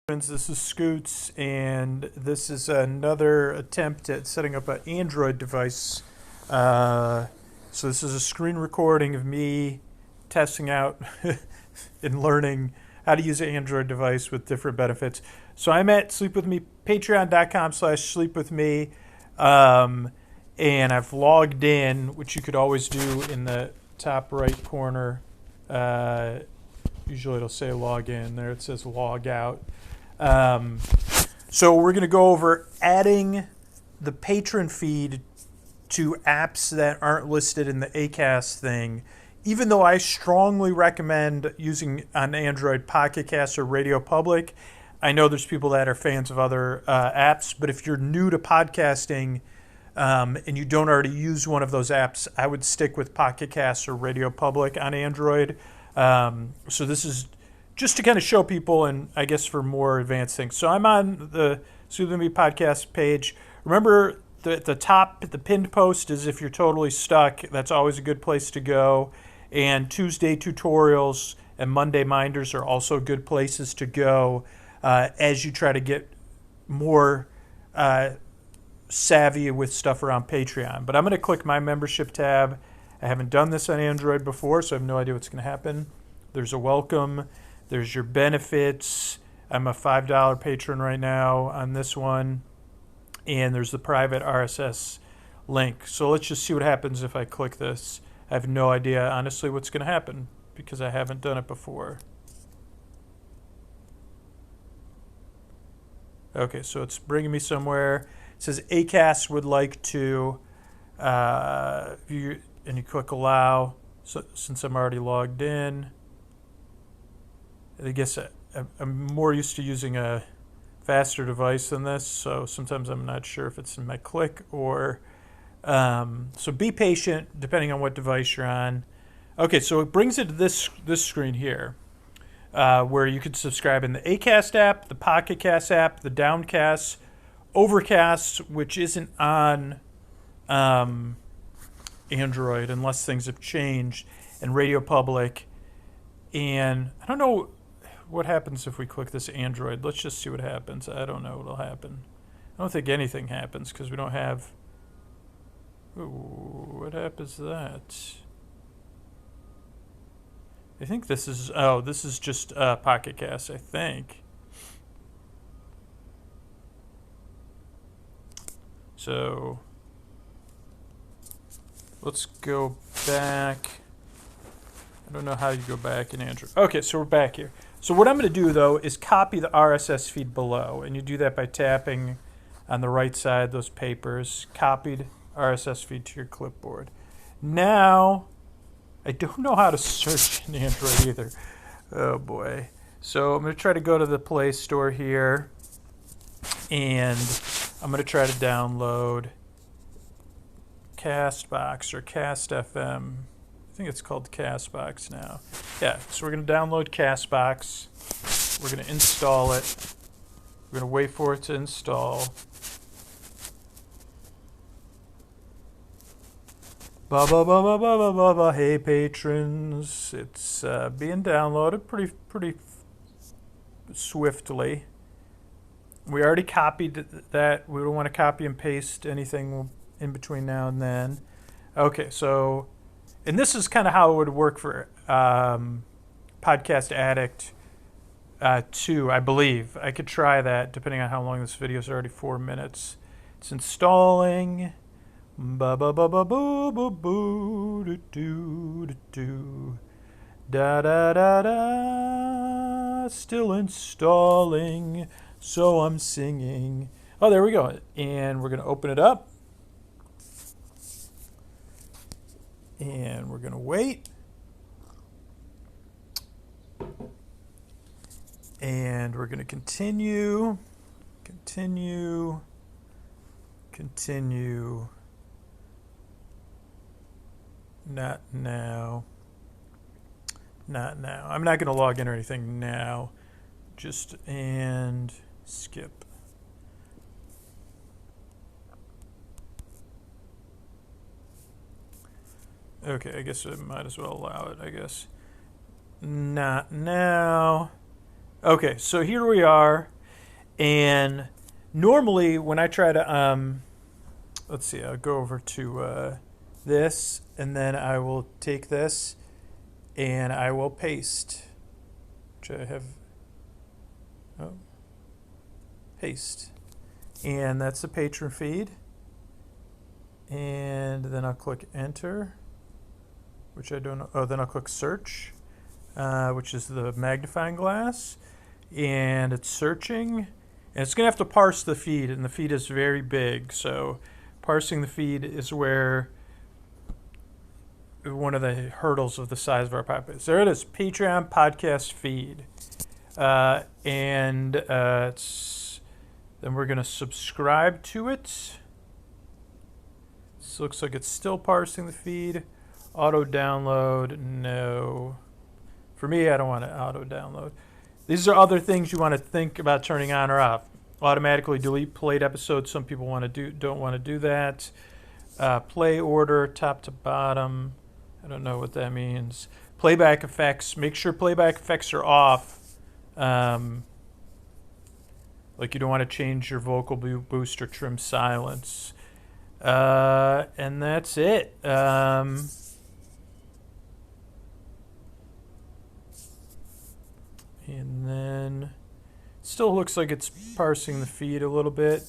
Friends, this is Scoots, and this is another attempt at setting up an Android device. So this is a screen recording of me testing out and learning how to use an Android device with different benefits. So I'm at sleepwithme, patreon.com/sleepwithme, and I've logged in, which you could always do in the top right corner. Usually it'll say log in. There it says log out. So we're going to go over adding the patron feed to apps that aren't listed in the Acast thing. Even though I strongly recommend using on Android Pocket Cast or Radio Public, I know there's people that are fans of other apps, but if you're new to podcasting and you don't already use one of those apps, I would stick with Pocket Cast or Radio Public on Android. So this is just to kind of show people, and I guess for more advanced things. So I'm on the Sleep With Me podcast page. Remember, the top, the pinned post is if you're totally stuck. That's always a good place to go. And Tuesday tutorials and Monday minders are also good places to go as you try to get more savvy with stuff around Patreon. But I'm going to click my membership tab. I haven't done this on Android before, so I have no idea what's going to happen. There's a welcome. There's your benefits. I'm a $5 patron right now on this one. And there's the private RSS link. So let's just see what happens if I click this. I have no idea, honestly, what's going to happen because I haven't done it before. Okay, so it's bringing me somewhere. It says Acast would like to, and you click allow. So since I'm already logged in, I guess I'm more used to using a faster device than this, so sometimes I'm not sure if it's in my click or... so be patient, depending on what device you're on. Okay, so it brings it to this screen here, where you could subscribe in the Acast app, the Pocket Cast app, the Downcast, Overcast, which isn't on Android unless things have changed, and Radio Public. And I don't know what happens if we click this Android. Let's just see what happens. I don't know what'll happen. I don't think anything happens because we don't have... Ooh, what happens to that? I think this is... Oh, this is just Pocket Cast, I think. So let's go back. I don't know how you go back in Android. Okay, so we're back here. So what I'm going to do, though, is copy the RSS feed below. And you do that by tapping on the right side, those papers. Copied RSS feed to your clipboard. Now, I don't know how to search in Android either. Oh, boy. So I'm going to try to go to the Play Store here. And I'm going to try to download Castbox or Cast FM. I think it's called Castbox now. Yeah, so we're going to download Castbox. We're going to install it. We're going to wait for it to install. Ba ba ba ba ba ba ba ba. Hey patrons, it's being downloaded pretty swiftly. We already copied that. We don't want to copy and paste anything in between now and then. Okay, so... And this is kind of how it would work for Podcast Addict 2, I believe. I could try that depending on how long this video is. Already 4 minutes. It's installing. Ba ba ba ba boo boo boo do do do do da da da da. Still installing. So I'm singing. Oh, there we go. And we're gonna open it up. And we're going to wait. And we're going to continue. Not now. I'm not going to log in or anything now. And skip. Okay, I guess I might as well allow it, I guess. Not now. Okay, so here we are. And normally when I try to, let's see, I'll go over to this, and then I will take this and I will paste, which I have, paste. And that's the patron feed. And then I'll click enter, which I don't know. Oh, then I'll click search, which is the magnifying glass. And it's searching. And it's going to have to parse the feed, and the feed is very big. So parsing the feed is where one of the hurdles of the size of our podcast. There it is, Patreon podcast feed. And then we're going to subscribe to it. This looks like it's still parsing the feed. Auto download, no. For me, I don't want to auto download. These are other things you want to think about turning on or off. Automatically delete played episodes. Some people don't want to do that. Play order, top to bottom. I don't know what that means. Playback effects. Make sure playback effects are off. Like you don't want to change your vocal boost or trim silence. And that's it. And then still looks like it's parsing the feed a little bit.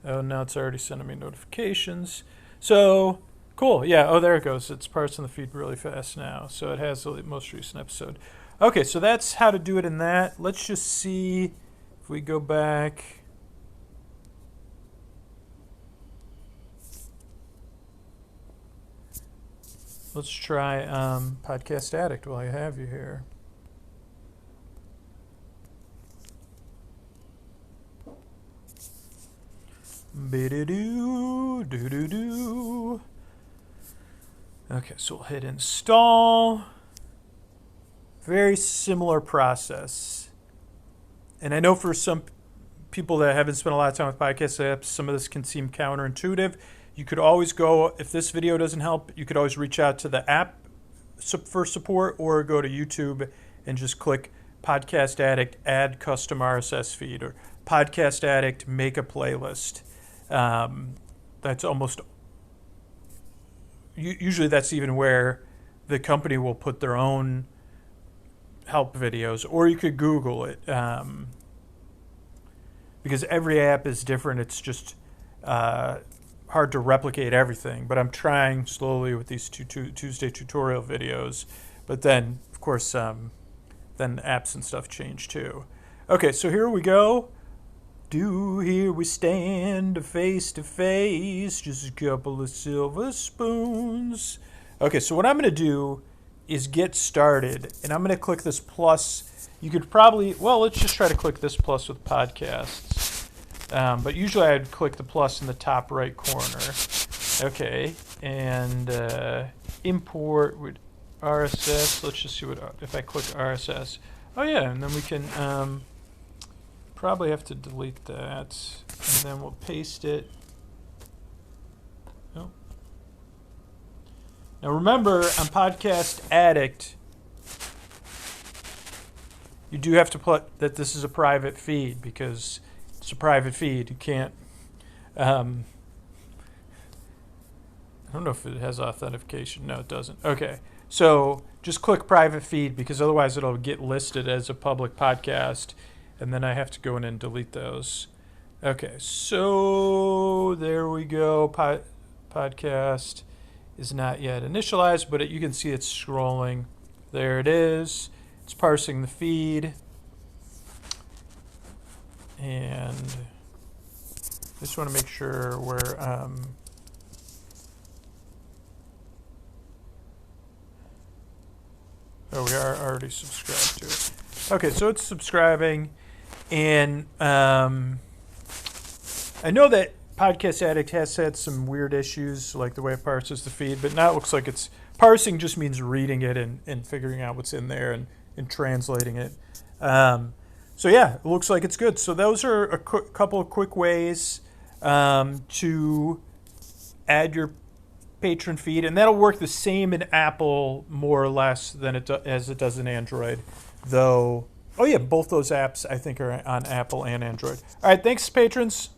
Oh, now it's already sending me notifications. So cool. Yeah. Oh, there it goes. It's parsing the feed really fast now. So it has the most recent episode. Okay. So that's how to do it in that. Let's just see if we go back. Let's try Podcast Addict while I have you here. Be-do-do, do-do-do. Okay, so we'll hit install. Very similar process. And I know for some people that haven't spent a lot of time with podcast apps, some of this can seem counterintuitive. You could always go, if this video doesn't help, you could always reach out to the app for support, or go to YouTube and just click Podcast Addict, add custom RSS feed, or Podcast Addict, make a playlist. That's almost, usually that's even where the company will put their own help videos, or you could Google it, because every app is different. It's just hard to replicate everything, but I'm trying slowly with these Tuesday tutorial videos. But then, of course, then apps and stuff change too. Okay, so here we go. Here we stand face to face, just a couple of silver spoons. Okay, so what I'm going to do is get started, and I'm going to click this plus. You could probably, well, let's just try to click this plus with podcasts. But usually I'd click the plus in the top right corner. Okay, and import with RSS. Let's just see what, if I click RSS. Oh yeah, and then we can probably have to delete that, and then we'll paste it. Oh. Now remember, on Podcast Addict, you do have to put that this is a private feed, because it's a private feed. You can't, I don't know if it has authentication. No, it doesn't. Okay, so just click private feed, because otherwise it'll get listed as a public podcast, and then I have to go in and delete those. Okay, so there we go. Podcast is not yet initialized, but you can see it's scrolling. There it is. It's parsing the feed. And I just want to make sure we're oh, we are already subscribed to it. Okay, so it's subscribing, and I know that Podcast Addict has had some weird issues, like the way it parses the feed, but now it looks like it's parsing just means reading it and figuring out what's in there and translating it. So yeah, it looks like it's good. So those are a couple of quick ways to add your patron feed, and that'll work the same in Apple more or less than as it does in Android, though Oh yeah, both those apps I think are on Apple and Android. All right, thanks patrons.